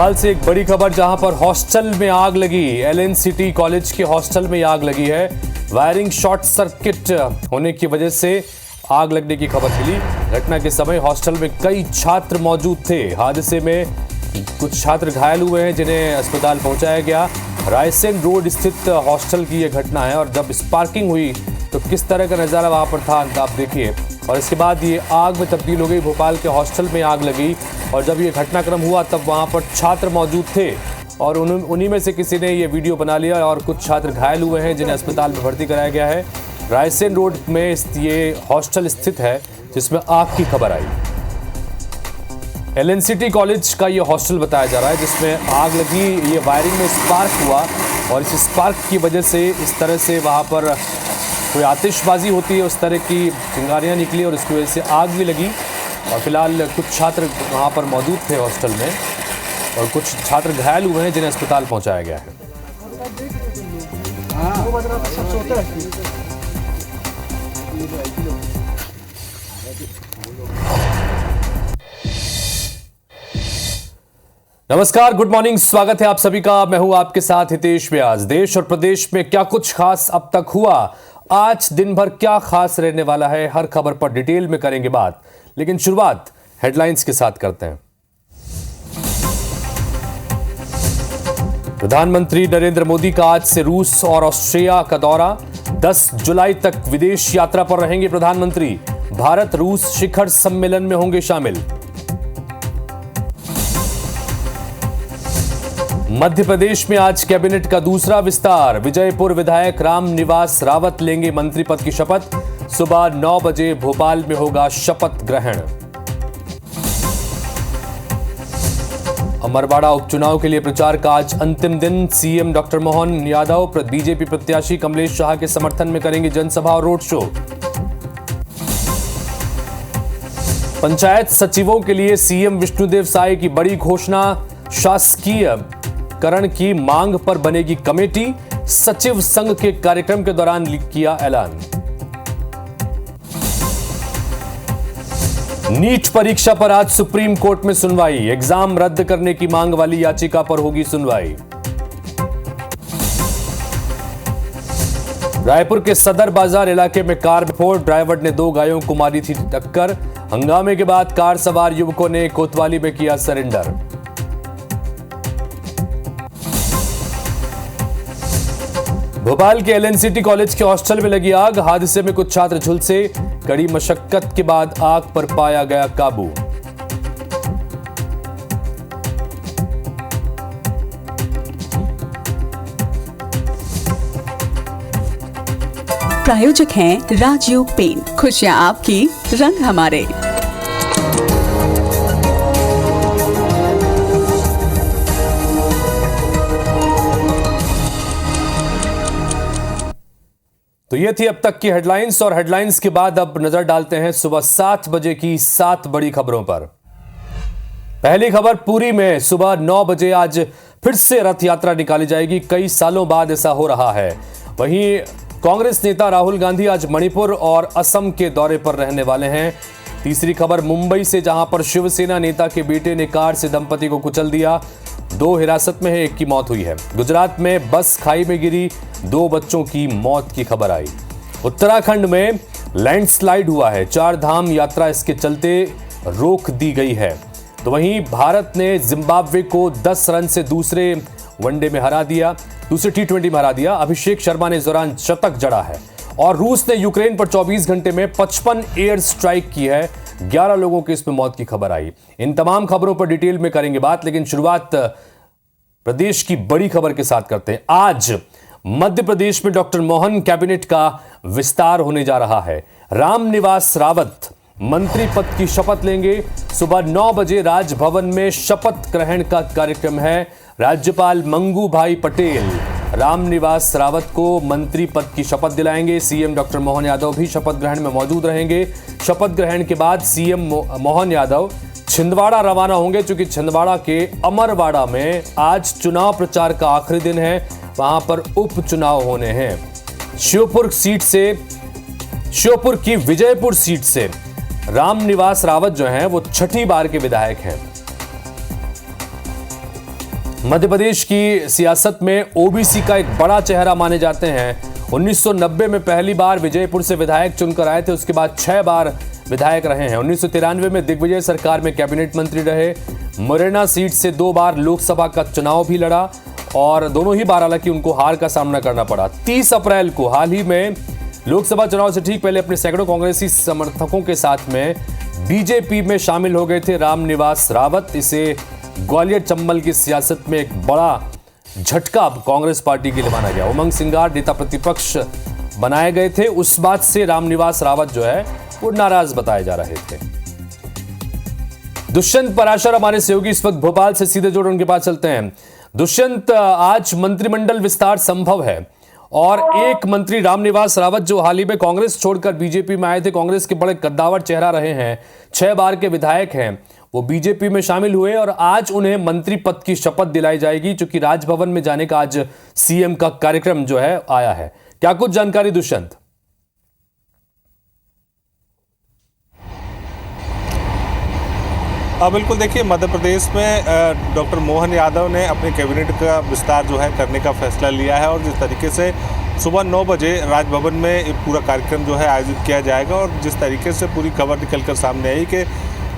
भोपाल से एक बड़ी खबर, जहां पर हॉस्टल में आग लगी। एलएनसीटी कॉलेज के हॉस्टल में आग लगी है। वायरिंग शॉर्ट सर्किट होने की वजह से आग लगने की खबर मिली। घटना के समय हॉस्टल में कई छात्र मौजूद थे। हादसे में कुछ छात्र घायल हुए हैं, जिन्हें अस्पताल पहुंचाया गया। रायसेन रोड स्थित हॉस्टल की यह घटना है और जब स्पार्किंग हुई तो किस तरह का नज़ारा वहां पर था आप देखिए। और इसके बाद ये आग में तब्दील हो गई। भोपाल के हॉस्टल में आग लगी और जब ये घटनाक्रम हुआ तब वहां पर छात्र मौजूद थे और उन्हीं में से किसी ने ये वीडियो बना लिया और कुछ छात्र घायल हुए हैं, जिन्हें अस्पताल में भर्ती कराया गया है। रायसेन रोड में ये हॉस्टल स्थित है जिसमें आग की खबर आई। एलएनसीटी कॉलेज का ये हॉस्टल बताया जा रहा है जिसमें आग लगी। ये वायरिंग में स्पार्क हुआ और इस स्पार्क की वजह से इस तरह से वहाँ पर कोई आतिशबाजी होती है, उस तरह की चिंगारियाँ निकली और इसकी वजह से आग भी लगी। और फिलहाल कुछ छात्र वहाँ पर मौजूद थे हॉस्टल में और कुछ छात्र घायल हुए हैं, जिन्हें अस्पताल पहुँचाया गया है। नमस्कार, गुड मॉर्निंग, स्वागत है आप सभी का। मैं हूं आपके साथ हितेश व्यास। देश और प्रदेश में क्या कुछ खास अब तक हुआ, आज दिन भर क्या खास रहने वाला है, हर खबर पर डिटेल में करेंगे बात। लेकिन शुरुआत हेडलाइंस के साथ करते हैं। प्रधानमंत्री नरेंद्र मोदी का आज से रूस और ऑस्ट्रिया का दौरा। 10 जुलाई तक विदेश यात्रा पर रहेंगे प्रधानमंत्री। भारत रूस शिखर सम्मेलन में होंगे शामिल। मध्य प्रदेश में आज कैबिनेट का दूसरा विस्तार। विजयपुर विधायक राम निवास रावत लेंगे मंत्री पद की शपथ। सुबह 9 बजे भोपाल में होगा शपथ ग्रहण। अमरवाड़ा उपचुनाव के लिए प्रचार का आज अंतिम दिन। CM doctor Mohan Yadav BJP प्रत्याशी कमलेश शाह के समर्थन में करेंगे जनसभा और रोड शो। पंचायत सचिवों के लिए सीएम विष्णुदेव साय की बड़ी घोषणा। शासकीय करण की मांग पर बनेगी कमेटी। सचिव संघ के कार्यक्रम के दौरान किया ऐलान। नीट परीक्षा पर आज सुप्रीम कोर्ट में सुनवाई। एग्जाम रद्द करने की मांग वाली याचिका पर होगी सुनवाई। रायपुर के सदर बाजार इलाके में कार में फोड़, ड्राइवर ने 2 गायों को मारी थी टक्कर। हंगामे के बाद कार सवार युवकों ने कोतवाली में किया सरेंडर। भोपाल के एलएनसीटी कॉलेज के हॉस्टल में लगी आग। हादसे में कुछ छात्र झुलसे। कड़ी मशक्कत के बाद आग पर पाया गया काबू। प्रायोजक हैं राजयोग पेंट। खुशियां आपकी, रंग हमारे। तो ये थी अब तक की हेडलाइंस और हेडलाइंस के बाद अब नजर डालते हैं सुबह 7 बजे की 7 बड़ी खबरों पर। पहली खबर, पुरी में सुबह 9 बजे आज फिर से रथ यात्रा निकाली जाएगी। कई सालों बाद ऐसा हो रहा है। वहीं कांग्रेस नेता राहुल गांधी आज मणिपुर और असम के दौरे पर रहने वाले हैं। तीसरी खबर मुंबई से, जहां पर शिवसेना नेता के बेटे ने कार से दंपति को कुचल दिया। 2 हिरासत में है, 1 की मौत हुई है। गुजरात में बस खाई में गिरी, 2 बच्चों की मौत की खबर आई। उत्तराखंड में लैंडस्लाइड हुआ है। 4 धाम यात्रा इसके चलते रोक दी गई है। तो वहीं भारत ने जिम्बाब्वे को 10 रन से दूसरे वनडे में हरा दिया, दूसरे T20 में हरा दिया। अभिषेक शर्मा ने इस दौरान शतक जड़ा है। और रूस ने यूक्रेन पर 24 घंटे में 55 एयर स्ट्राइक की है। 11 लोगों की इसमें मौत की खबर आई। इन तमाम खबरों पर डिटेल में करेंगे बात, लेकिन शुरुआत प्रदेश की बड़ी खबर के साथ करते हैं। आज मध्य प्रदेश में डॉक्टर मोहन कैबिनेट का विस्तार होने जा रहा है। राम निवास रावत मंत्री पद की शपथ लेंगे। सुबह 9 बजे राजभवन में शपथ ग्रहण का कार्यक्रम है। राज्यपाल मंगू भाई पटेल राम निवास रावत को मंत्री पद की शपथ दिलाएंगे। सीएम डॉक्टर मोहन यादव भी शपथ ग्रहण में मौजूद रहेंगे। शपथ ग्रहण के बाद सीएम मोहन यादव छिंदवाड़ा रवाना होंगे, क्योंकि छिंदवाड़ा के अमरवाड़ा में आज चुनाव प्रचार का आखिरी दिन है। वहां पर उपचुनाव होने हैं। श्योपुर की विजयपुर सीट से राम निवास रावत जो हैं वो 6ठी बार के विधायक हैं। मध्य प्रदेश की सियासत में ओबीसी का एक बड़ा चेहरा माने जाते हैं। 1990 में पहली बार विजयपुर से विधायक चुनकर आए थे, उसके बाद 6 बार विधायक रहे हैं। 1993 में दिग्विजय सरकार में कैबिनेट मंत्री रहे। मुरैना सीट से 2 बार लोकसभा का चुनाव भी लड़ा और दोनों ही बार हालांकि उनको हार का सामना करना पड़ा। 30 अप्रैल को हाल ही में लोकसभा चुनाव से ठीक पहले अपने सैकड़ों कांग्रेसी समर्थकों के साथ में बीजेपी में शामिल हो गए थे रामनिवास रावत। इसे ग्वालियर चंबल की सियासत में एक बड़ा झटका कांग्रेस पार्टी के लिए माना गया। उमंग सिंगार नेता प्रतिपक्ष बनाए गए थे, उस बात से रामनिवास रावत जो है वो नाराज बताए जा रहे थे। दुष्यंत पराशर हमारे सहयोगी इस वक्त भोपाल से सीधे जोड़ उनके पास चलते हैं। दुष्यंत, आज मंत्रिमंडल विस्तार संभव है और एक मंत्री रामनिवास रावत जो हाल ही में कांग्रेस छोड़कर बीजेपी में आए थे, कांग्रेस के बड़े कद्दावर चेहरा रहे हैं, 6 बार के विधायक हैं, वो बीजेपी में शामिल हुए और आज उन्हें मंत्री पद की शपथ दिलाई जाएगी, क्योंकि राजभवन में जाने का आज सीएम का कार्यक्रम जो है आया है। क्या कुछ जानकारी दुष्यंत? बिल्कुल, देखिए मध्य प्रदेश में डॉक्टर मोहन यादव ने अपने कैबिनेट का विस्तार जो है करने का फैसला लिया है और जिस तरीके से सुबह 9 बजे राजभवन में एक पूरा कार्यक्रम जो है आयोजित किया जाएगा और जिस तरीके से पूरी खबर निकलकर सामने आई कि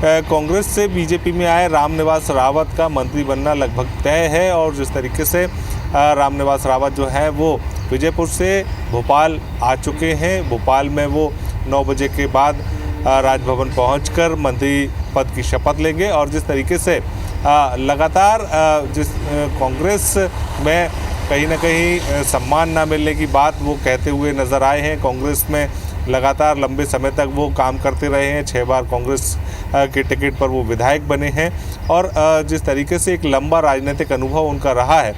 कांग्रेस से बीजेपी में आए रामनिवास रावत का मंत्री बनना लगभग तय है और जिस तरीके से रामनिवास रावत जो है वो विजयपुर से भोपाल आ चुके हैं। भोपाल में वो 9 बजे के बाद राजभवन पहुंचकर मंत्री पद की शपथ लेंगे और जिस तरीके से लगातार जिस कांग्रेस में कहीं ना कहीं सम्मान ना मिलने की बात वो कहते हुए नज़र आए हैं। कांग्रेस में लगातार लंबे समय तक वो काम करते रहे हैं, 6 बार कांग्रेस के टिकट पर वो विधायक बने हैं और जिस तरीके से एक लंबा राजनीतिक अनुभव उनका रहा है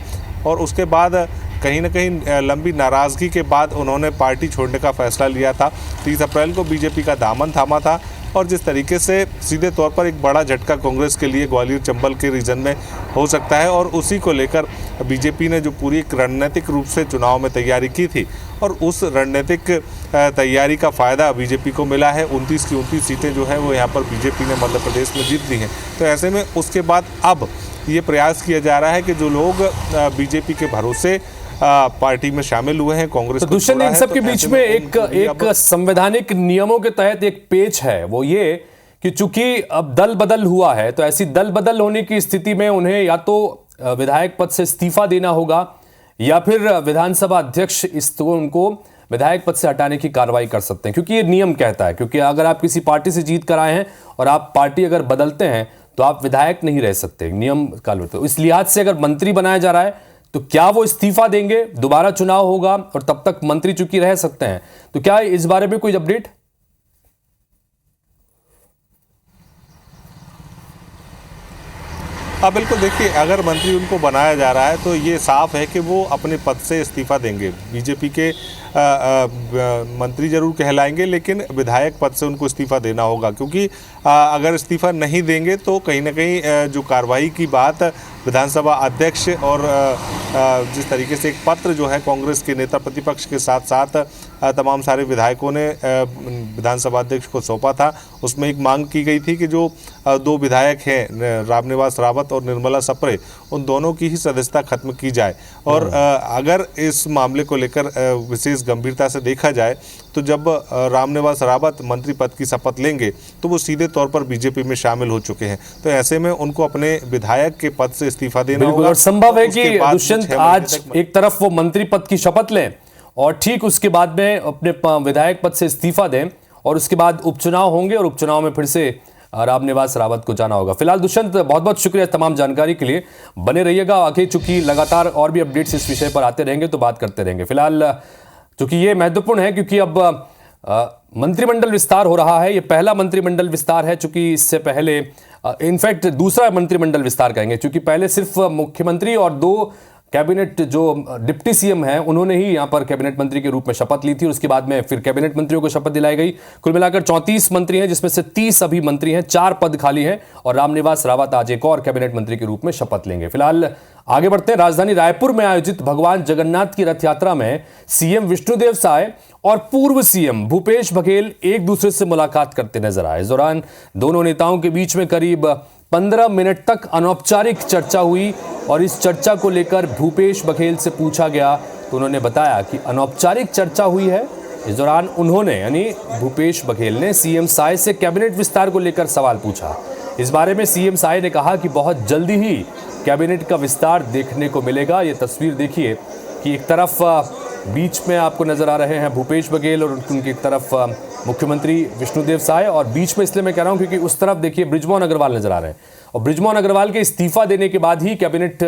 और उसके बाद कहीं ना कहीं लंबी नाराज़गी के बाद उन्होंने पार्टी छोड़ने का फैसला लिया था। 30 अप्रैल को बीजेपी का दामन थामा था और जिस तरीके से सीधे तौर पर एक बड़ा झटका कांग्रेस के लिए ग्वालियर चंबल के रीजन में हो सकता है और उसी को लेकर बीजेपी ने जो पूरी एक रणनीतिक रूप से चुनाव में तैयारी की थी और उस रणनीतिक तैयारी का फ़ायदा बीजेपी को मिला है। 29 की 29 सीटें जो है वो यहाँ पर बीजेपी ने मध्य प्रदेश में जीत ली हैं। तो ऐसे में उसके बाद अब ये प्रयास किया जा रहा है कि जो लोग बीजेपी के भरोसे पार्टी में शामिल हुए हैं, कांग्रेस तो दुष्यंत, इन सब के बीच में एक संवैधानिक नियमों के तहत एक पेच है, वो ये कि चूंकि अब दल बदल हुआ है तो ऐसी दल बदल होने की स्थिति में उन्हें या तो विधायक पद से इस्तीफा देना होगा या फिर विधानसभा अध्यक्ष उनको विधायक पद से हटाने की कार्रवाई कर सकते हैं, क्योंकि ये नियम कहता है। क्योंकि अगर आप किसी पार्टी से जीत कर आए हैं और आप पार्टी अगर बदलते हैं तो आप विधायक नहीं रह सकते, नियम का। तो इस लिहाज से अगर मंत्री बनाया जा रहा है तो क्या वो इस्तीफा देंगे, दोबारा चुनाव होगा और तब तक मंत्री चूंकि रह सकते हैं, तो क्या इस बारे में कोई अपडेट? बिल्कुल, देखिए अगर मंत्री उनको बनाया जा रहा है तो ये साफ है कि वो अपने पद से इस्तीफा देंगे। बीजेपी के मंत्री जरूर कहलाएंगे लेकिन विधायक पद से उनको इस्तीफा देना होगा, क्योंकि अगर इस्तीफा नहीं देंगे तो कहीं ना कहीं जो कार्रवाई की बात विधानसभा अध्यक्ष और जिस तरीके से एक पत्र जो है कांग्रेस के नेता प्रतिपक्ष के साथ साथ तमाम सारे विधायकों ने विधानसभा अध्यक्ष को सौंपा था, उसमें एक मांग की गई थी कि जो 2 विधायक हैं रामनिवास रावत और निर्मला सप्रे, उन दोनों की ही सदस्यता खत्म की जाए। और अगर इस मामले को लेकर विशेष गंभीरता से देखा जाए तो जब रामनिवास रावत मंत्री पद की शपथ लेंगे तो वो सीधे तौर पर बीजेपी में शामिल हो चुके हैं, तो ऐसे में उनको अपने विधायक के पद से इस्तीफा देना होगा। और संभव है कि दुष्यंत आज एक तरफ वो मंत्री पद की शपथ लें और ठीक उसके बाद में अपने विधायक पद से इस्तीफा दें और उसके बाद उपचुनाव होंगे और उपचुनाव में फिर से रामनिवास रावत को जाना होगा। फिलहाल दुष्यंत, बहुत बहुत शुक्रिया तमाम जानकारी के लिए, बने रहिएगा आगे, चूंकि लगातार और भी अपडेट्स इस विषय पर आते रहेंगे तो बात करते रहेंगे। फिलहाल चूंकि ये महत्वपूर्ण है क्योंकि अब मंत्रिमंडल विस्तार हो रहा है, ये पहला मंत्रिमंडल विस्तार है, चूंकि इससे पहले इनफैक्ट दूसरा मंत्रिमंडल विस्तार कहेंगे, क्योंकि पहले सिर्फ मुख्यमंत्री और 2 कैबिनेट जो डिप्टी सीएम हैं उन्होंने ही यहां पर कैबिनेट मंत्री के रूप में शपथ ली थी और उसके बाद में फिर कैबिनेट मंत्रियों को शपथ दिलाई गई। कुल मिलाकर 34 मंत्री हैं, जिसमें से 30 अभी मंत्री हैं, 4 पद खाली हैं और रामनिवास रावत आज एक और कैबिनेट मंत्री के रूप में शपथ लेंगे। फिलहाल आगे बढ़ते हैं। राजधानी रायपुर में आयोजित भगवान जगन्नाथ की रथ यात्रा में सीएम विष्णुदेव साय और पूर्व सीएम भूपेश बघेल एक दूसरे से मुलाकात करते नजर आए। इस दौरान दोनों नेताओं के बीच में करीब 15 मिनट तक अनौपचारिक चर्चा हुई और इस चर्चा को लेकर भूपेश बघेल से पूछा गया तो उन्होंने बताया कि अनौपचारिक चर्चा हुई है। इस दौरान उन्होंने यानी भूपेश बघेल ने सीएम साय से कैबिनेट विस्तार को लेकर सवाल पूछा। इस बारे में सीएम साय ने कहा कि बहुत जल्दी ही कैबिनेट का विस्तार देखने को मिलेगा। ये तस्वीर देखिए कि एक तरफ बीच में आपको नजर आ रहे हैं भूपेश बघेल और उनकी एक तरफ मुख्यमंत्री विष्णुदेव साय, और बीच में इसलिए मैं कह रहा हूं क्योंकि उस तरफ देखिए बृजमोहन अग्रवाल नजर आ रहे हैं। और बृजमोहन अग्रवाल के इस्तीफा देने के बाद ही कैबिनेट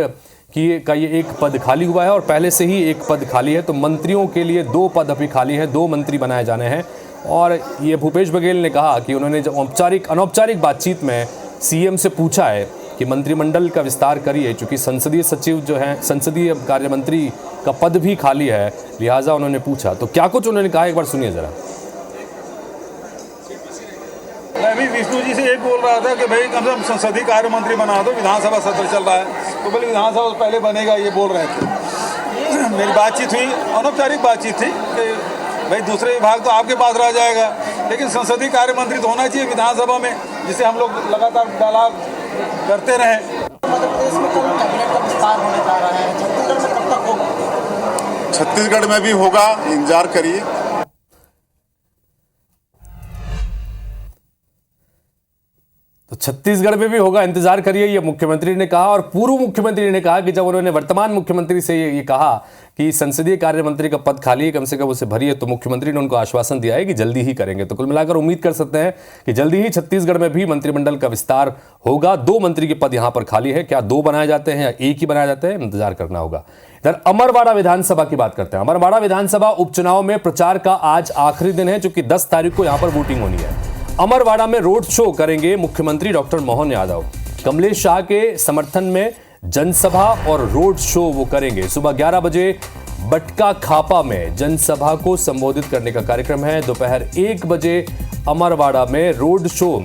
का ये एक पद खाली हुआ है और पहले से ही एक पद खाली है, तो मंत्रियों के लिए 2 पद अभी खाली हैं, 2 मंत्री बनाए जाने हैं। और ये भूपेश बघेल ने कहा कि उन्होंने जब अनौपचारिक बातचीत में सीएम से पूछा है कि मंत्रिमंडल का विस्तार करिए, चूंकि संसदीय सचिव जो है, संसदीय कार्य मंत्री का पद भी खाली है, लिहाजा उन्होंने पूछा। तो क्या कुछ उन्होंने कहा, एक बार सुनिए जरा। मैं भी विष्णु जी से एक बोल रहा था कि भाई कम से कम संसदीय कार्य मंत्री बना दो, विधानसभा सत्र चल रहा है, तो बोले विधानसभा पहले बनेगा, ये बोल रहे थे। मेरी बातचीत हुई, अनौपचारिक बातचीत थी कि भाई दूसरे विभाग तो आपके पास रह जाएगा, लेकिन संसदीय कार्य मंत्री तो होना चाहिए विधानसभा में, जिसे हम लोग लगातार डायलॉग करते रहे। मध्य प्रदेश में कल कैबिनेट का विस्तार होने जा रहा है, छत्तीसगढ़ में कब तक होगा? छत्तीसगढ़ में भी होगा, इंतजार करिए। तो छत्तीसगढ़ में भी होगा, इंतजार करिए, ये मुख्यमंत्री ने कहा। और पूर्व मुख्यमंत्री ने कहा कि जब उन्होंने वर्तमान मुख्यमंत्री से ये कहा कि संसदीय कार्य मंत्री का पद खाली है, कम से कम उसे भरिए, तो मुख्यमंत्री ने उनको आश्वासन दिया है कि जल्दी ही करेंगे। तो कुल मिलाकर उम्मीद कर सकते हैं कि जल्दी ही छत्तीसगढ़ में भी मंत्रिमंडल का विस्तार होगा। 2 मंत्री के पद यहां पर खाली है, क्या 2 बनाए जाते हैं या 1 ही बनाए जाते हैं, इंतजार करना होगा। इधर अमरवाड़ा विधानसभा की बात करते हैं। अमरवाड़ा विधानसभा उपचुनाव में प्रचार का आज आखिरी दिन है, चूंकि 10 तारीख को यहां पर वोटिंग होनी है। अमरवाड़ा में रोड शो करेंगे मुख्यमंत्री डॉक्टर मोहन यादव। कमलेश शाह के समर्थन में जनसभा और रोड शो वो करेंगे। सुबह 11 बजे बटका खापा में जनसभा को संबोधित करने का कार्यक्रम है। दोपहर 1 बजे अमरवाड़ा में रोड शो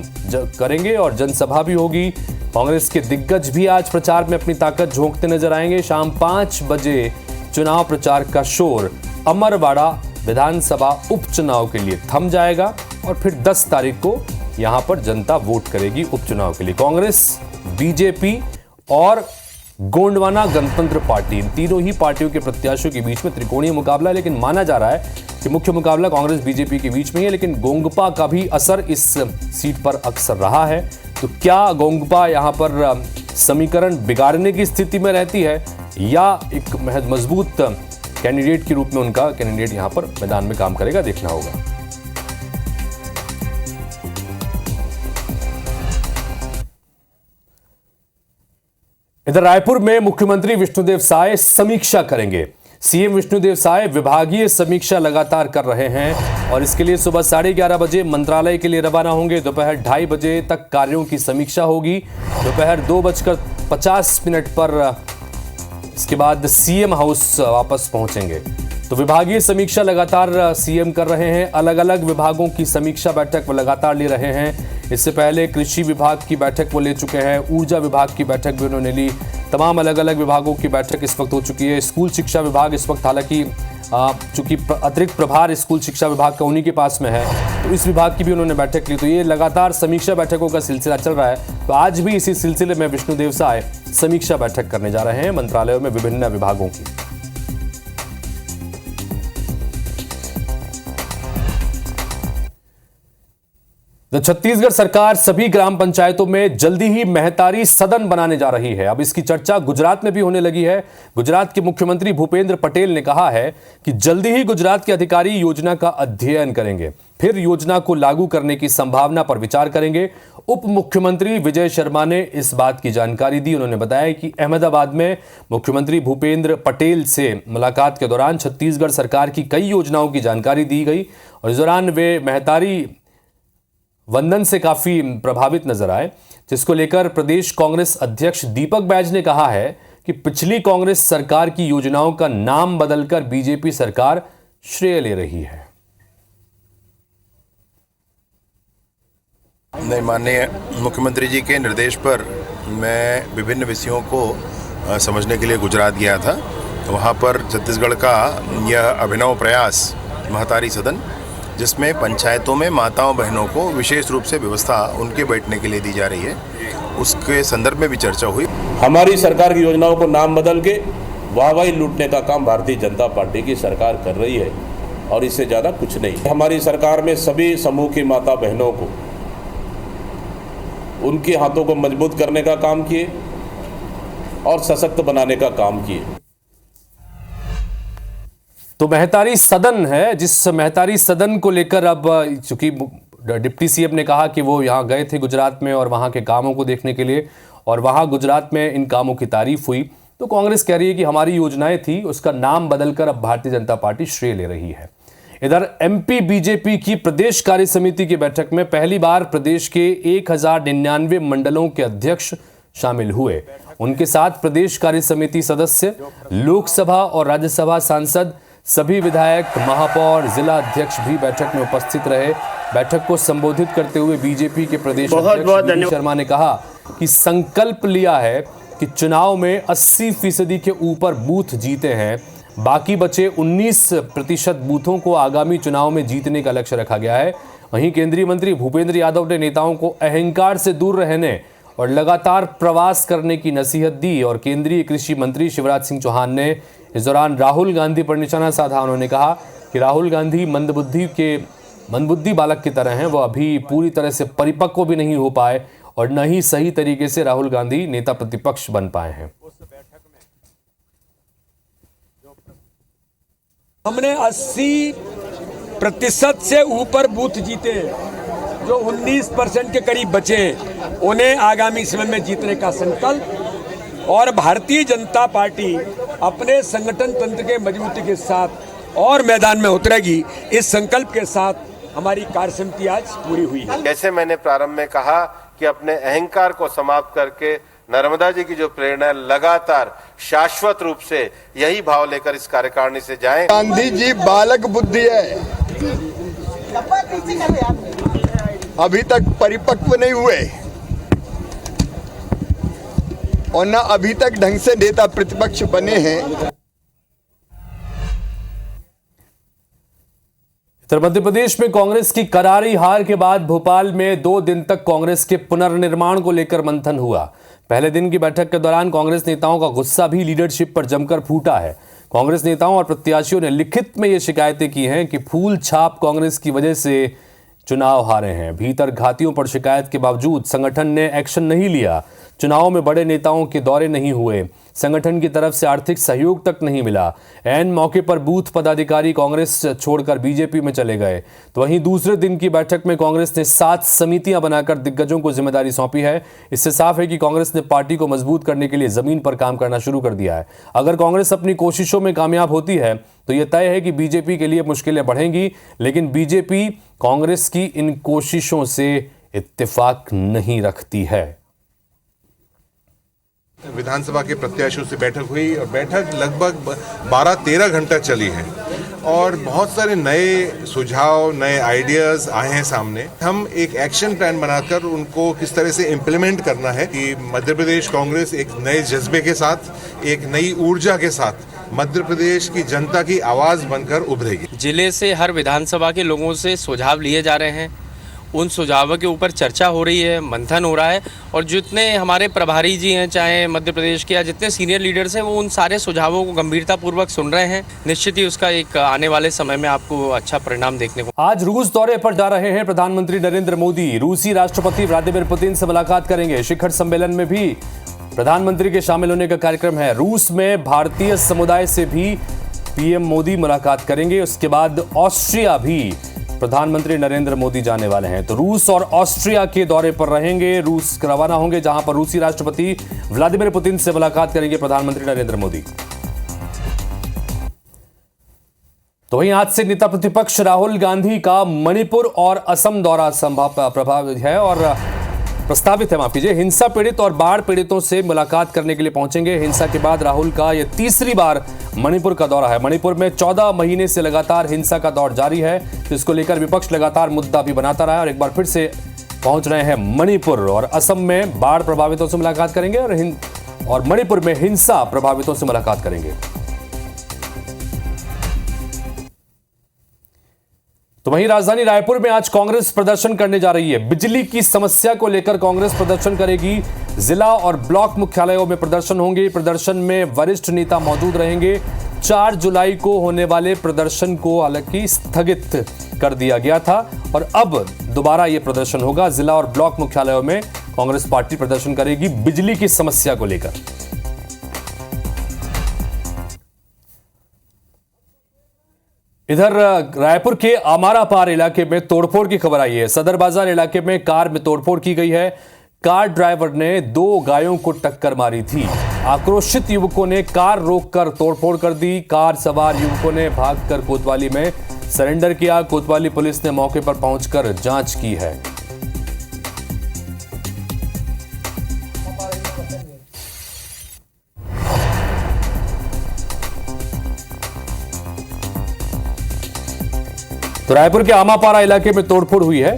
करेंगे और जनसभा भी होगी। कांग्रेस के दिग्गज भी आज प्रचार में अपनी ताकत झोंकते नजर आएंगे। शाम 5 बजे चुनाव प्रचार का शोर अमरवाड़ा विधानसभा उपचुनाव के लिए थम जाएगा और फिर 10 तारीख को यहां पर जनता वोट करेगी उपचुनाव के लिए। कांग्रेस, बीजेपी और गोंडवाना गणतंत्र पार्टी, इन तीनों ही पार्टियों के प्रत्याशियों के बीच में त्रिकोणीय मुकाबला है, लेकिन माना जा रहा है कि मुख्य मुकाबला कांग्रेस बीजेपी के बीच में है। लेकिन गोंगपा का भी असर इस सीट पर अक्सर रहा है। तो क्या गोंगपा यहां पर समीकरण बिगाड़ने की स्थिति में रहती है या एक मजबूत कैंडिडेट के रूप में उनका कैंडिडेट यहां पर मैदान में काम करेगा, देखना होगा। इधर रायपुर में मुख्यमंत्री विष्णुदेव साय समीक्षा करेंगे। सीएम विष्णुदेव साय विभागीय समीक्षा लगातार कर रहे हैं और इसके लिए सुबह 11:30 बजे मंत्रालय के लिए रवाना होंगे। दोपहर 2:30 बजे तक कार्यों की समीक्षा होगी। दोपहर 2:50 पर इसके बाद सीएम हाउस वापस पहुंचेंगे। तो विभागीय समीक्षा लगातार सीएम कर रहे हैं। अलग अलग विभागों की समीक्षा बैठक वो लगातार ले रहे हैं। इससे पहले कृषि विभाग की बैठक वो ले चुके हैं, ऊर्जा विभाग की बैठक भी उन्होंने ली। तमाम अलग अलग विभागों की बैठक इस वक्त हो चुकी है। स्कूल शिक्षा विभाग इस वक्त हालांकि चूंकि अतिरिक्त प्रभार स्कूल शिक्षा विभाग का उन्हीं के पास में है, तो इस विभाग की भी उन्होंने बैठक ली। तो ये लगातार समीक्षा बैठकों का सिलसिला चल रहा है। तो आज भी इसी सिलसिले में विष्णुदेव साय समीक्षा बैठक करने जा रहे हैं मंत्रालयों में विभिन्न विभागों की। तो छत्तीसगढ़ सरकार सभी ग्राम पंचायतों में जल्दी ही महतारी सदन बनाने जा रही है। अब इसकी चर्चा गुजरात में भी होने लगी है। गुजरात के मुख्यमंत्री भूपेंद्र पटेल ने कहा है कि जल्दी ही गुजरात के अधिकारी योजना का अध्ययन करेंगे, फिर योजना को लागू करने की संभावना पर विचार करेंगे। उप मुख्यमंत्री विजय शर्मा ने इस बात की जानकारी दी। उन्होंने बताया कि अहमदाबाद में मुख्यमंत्री भूपेंद्र पटेल से मुलाकात के दौरान छत्तीसगढ़ सरकार की कई योजनाओं की जानकारी दी गई और इस दौरान वे महतारी वंदन से काफी प्रभावित नजर आए, जिसको लेकर प्रदेश कांग्रेस अध्यक्ष दीपक बैज ने कहा है कि पिछली कांग्रेस सरकार की योजनाओं का नाम बदलकर बीजेपी सरकार श्रेय ले रही है। नहीं, माननीय मुख्यमंत्री जी के निर्देश पर मैं विभिन्न विषयों को समझने के लिए गुजरात गया था। वहाँ पर छत्तीसगढ़ का यह अभिनव प्रयास महतारी सदन जिसमें पंचायतों में माताओं बहनों को विशेष रूप से व्यवस्था उनके बैठने के लिए दी जा रही है। उसके संदर्भ में भी चर्चा हुई। हमारी सरकार की योजनाओं को नाम बदल के वाहवाही लूटने का काम भारतीय जनता पार्टी की सरकार कर रही है और इससे ज़्यादा कुछ नहीं। हमारी सरकार में सभी समूह की माता बहनों को उनके हाथों को मजबूत करने का काम किए और सशक्त बनाने का काम किए। तो महतारी सदन है, जिस महतारी सदन को लेकर अब चूंकि डिप्टी सीएम ने कहा कि वो यहाँ गए थे गुजरात में और वहाँ के कामों को देखने के लिए, और वहाँ गुजरात में इन कामों की तारीफ हुई, तो कांग्रेस कह रही है कि हमारी योजनाएं थी उसका नाम बदलकर अब भारतीय जनता पार्टी श्रेय ले रही है। इधर एमपी बीजेपी की प्रदेश कार्य समिति की बैठक में पहली बार प्रदेश के 1099 मंडलों के अध्यक्ष शामिल हुए। उनके साथ प्रदेश कार्य समिति सदस्य, लोकसभा और राज्यसभा सांसद, सभी विधायक, महापौर, जिला अध्यक्ष भी बैठक में उपस्थित रहे। बैठक को संबोधित करते हुए बीजेपी के प्रदेश अध्यक्ष वी शर्मा ने कहा कि संकल्प लिया है कि चुनाव में 80% के ऊपर बूथ जीते हैं, बाकी बचे 19% बूथों को आगामी चुनाव में जीतने का लक्ष्य रखा गया है। वहीं केंद्रीय मंत्री भूपेंद्र यादव ने नेताओं को अहंकार से दूर रहने और लगातार प्रवास करने की नसीहत दी, और केंद्रीय कृषि मंत्री शिवराज सिंह चौहान ने इस दौरान राहुल गांधी पर निशाना साधा। उन्होंने कहा कि राहुल गांधी मंदबुद्धि बालक की तरह हैं, वह अभी पूरी तरह से परिपक्व भी नहीं हो पाए और न ही सही तरीके से राहुल गांधी नेता प्रतिपक्ष बन पाए हैं। हमने 80% से ऊपर बूथ जीते, जो 19% के करीब बचे उन्हें आगामी समय में जीतने का संकल्प, और भारतीय जनता पार्टी अपने संगठन तंत्र के मजबूती के साथ और मैदान में उतरेगी। इस संकल्प के साथ हमारी कार्यसमिति आज पूरी हुई है। जैसे मैंने प्रारंभ में कहा कि अपने अहंकार को समाप्त करके नर्मदा जी की जो प्रेरणा है, लगातार शाश्वत रूप से यही भाव लेकर इस कार्यकारिणी से जाएं। गांधी जी बालक बुद्धि है, अभी तक परिपक्व नहीं हुए और न अभी तक ढंग से नेता प्रतिपक्ष बने हैं। उत्तर मध्य प्रदेश में कांग्रेस की करारी हार के बाद भोपाल में 2 दिन तक कांग्रेस के पुनर्निर्माण को लेकर मंथन हुआ। पहले दिन की बैठक के दौरान कांग्रेस नेताओं का गुस्सा भी लीडरशिप पर जमकर फूटा है। कांग्रेस नेताओं और प्रत्याशियों ने लिखित में ये शिकायतें की हैं कि फूल छाप कांग्रेस की वजह से चुनाव हारे हैं। भीतर घातियों पर शिकायत के बावजूद संगठन ने एक्शन नहीं लिया। चुनाव में बड़े नेताओं के दौरे नहीं हुए, संगठन की तरफ से आर्थिक सहयोग तक नहीं मिला। ऐन मौके पर बूथ पदाधिकारी कांग्रेस छोड़कर बीजेपी में चले गए। तो वहीं दूसरे दिन की बैठक में कांग्रेस ने 7 समितियां बनाकर दिग्गजों को जिम्मेदारी सौंपी है। इससे साफ है कि कांग्रेस ने पार्टी को मजबूत करने के लिए जमीन पर काम करना शुरू कर दिया है। अगर कांग्रेस अपनी कोशिशों में कामयाब होती है तो यह तय है कि बीजेपी के लिए मुश्किलें बढ़ेंगी, लेकिन बीजेपी कांग्रेस की इन कोशिशों से इत्तेफाक नहीं रखती है। विधानसभा के प्रत्याशियों से बैठक हुई और बैठक लगभग 12-13 घंटा चली है और बहुत सारे नए सुझाव, नए आइडियाज आए हैं सामने। हम एक एक्शन प्लान बनाकर उनको किस तरह से इम्प्लीमेंट करना है कि मध्य प्रदेश कांग्रेस एक नए जज्बे के साथ, एक नई ऊर्जा के साथ मध्य प्रदेश की जनता की आवाज बनकर उभरेगी। जिले से हर विधानसभा के लोगों से सुझाव लिए जा रहे हैं, उन सुझावों के ऊपर चर्चा हो रही है, मंथन हो रहा है, और जितने हमारे प्रभारी जी हैं चाहे मध्य प्रदेश के या जितने सीनियर लीडर्स हैं वो उन सारे सुझावों को गंभीरतापूर्वक सुन रहे हैं। निश्चित ही उसका एक आने वाले समय में आपको अच्छा परिणाम देखने को। आज रूस दौरे पर जा रहे हैं प्रधानमंत्री नरेंद्र मोदी। रूसी राष्ट्रपति व्लादिमीर पुतिन से मुलाकात करेंगे। शिखर सम्मेलन में भी प्रधानमंत्री के शामिल होने का कार्यक्रम है। रूस में भारतीय समुदाय से भी पीएम मोदी मुलाकात करेंगे। उसके बाद ऑस्ट्रिया भी प्रधानमंत्री नरेंद्र मोदी जाने वाले हैं। तो रूस और ऑस्ट्रिया के दौरे पर रहेंगे। रूस रवाना होंगे जहां पर रूसी राष्ट्रपति व्लादिमीर पुतिन से मुलाकात करेंगे प्रधानमंत्री नरेंद्र मोदी। तो वहीं आज से नेता प्रतिपक्ष राहुल गांधी का मणिपुर और असम दौरा प्रभावित है और प्रस्तावित है, माफ कीजिए। हिंसा पीड़ित और बाढ़ पीड़ितों से मुलाकात करने के लिए पहुंचेंगे। हिंसा के बाद राहुल का यह तीसरी बार मणिपुर का दौरा है। मणिपुर में 14 महीने से लगातार हिंसा का दौर जारी है, जिसको लेकर विपक्ष लगातार मुद्दा भी बनाता रहा है और एक बार फिर से पहुंच रहे हैं मणिपुर। और असम में बाढ़ प्रभावितों से मुलाकात करेंगे और मणिपुर में हिंसा प्रभावितों से मुलाकात करेंगे। तो वहीं राजधानी रायपुर में आज कांग्रेस प्रदर्शन करने जा रही है। बिजली की समस्या को लेकर कांग्रेस प्रदर्शन करेगी। जिला और ब्लॉक मुख्यालयों में प्रदर्शन होंगे। प्रदर्शन में वरिष्ठ नेता मौजूद रहेंगे। 4 जुलाई को होने वाले प्रदर्शन को हालांकि स्थगित कर दिया गया था और अब दोबारा यह प्रदर्शन होगा। जिला और ब्लॉक मुख्यालयों में कांग्रेस पार्टी प्रदर्शन करेगी बिजली की समस्या को लेकर। इधर रायपुर के अमारापार इलाके में तोड़फोड़ की खबर आई है। सदर बाजार इलाके में कार में तोड़फोड़ की गई है। कार ड्राइवर ने 2 गायों को टक्कर मारी थी। आक्रोशित युवकों ने कार रोककर तोड़फोड़ कर दी। कार सवार युवकों ने भागकर कोतवाली में सरेंडर किया। कोतवाली पुलिस ने मौके पर पहुंचकर जांच की है। तो रायपुर के आमापारा इलाके में तोड़फोड़ हुई है।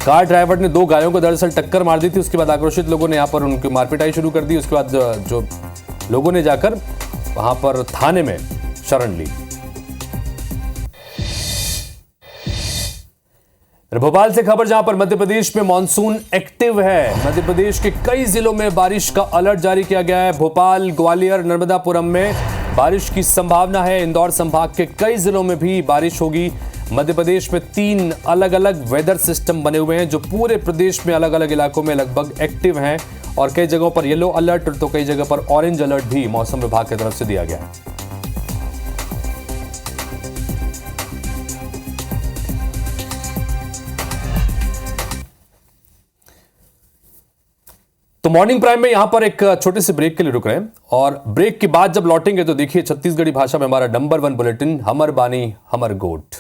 कार ड्राइवर ने 2 गायों को दरअसल टक्कर मार दी थी। उसके बाद आक्रोशित लोगों ने यहां पर उनकी मारपिटाई शुरू कर दी। उसके बाद जो लोगों ने जाकर वहां पर थाने में शरण ली। भोपाल से खबर जहां पर मध्य प्रदेश में मानसून एक्टिव है। मध्य प्रदेश के कई जिलों में बारिश का अलर्ट जारी किया गया है। भोपाल, ग्वालियर, नर्मदापुरम में बारिश की संभावना है। इंदौर संभाग के कई जिलों में भी बारिश होगी। मध्य प्रदेश में 3 अलग अलग वेदर सिस्टम बने हुए हैं जो पूरे प्रदेश में अलग अलग इलाकों में लगभग एक्टिव हैं और कई जगहों पर येलो अलर्ट तो कई जगह पर ऑरेंज अलर्ट भी मौसम विभाग की तरफ से दिया गया है। तो मॉर्निंग प्राइम में यहां पर एक छोटे से ब्रेक के लिए रुक रहे हैं और ब्रेक के बाद जब लौटेंगे तो देखिए छत्तीसगढ़ी भाषा में हमारा नंबर 1 बुलेटिन हमर बानी हमर गोट।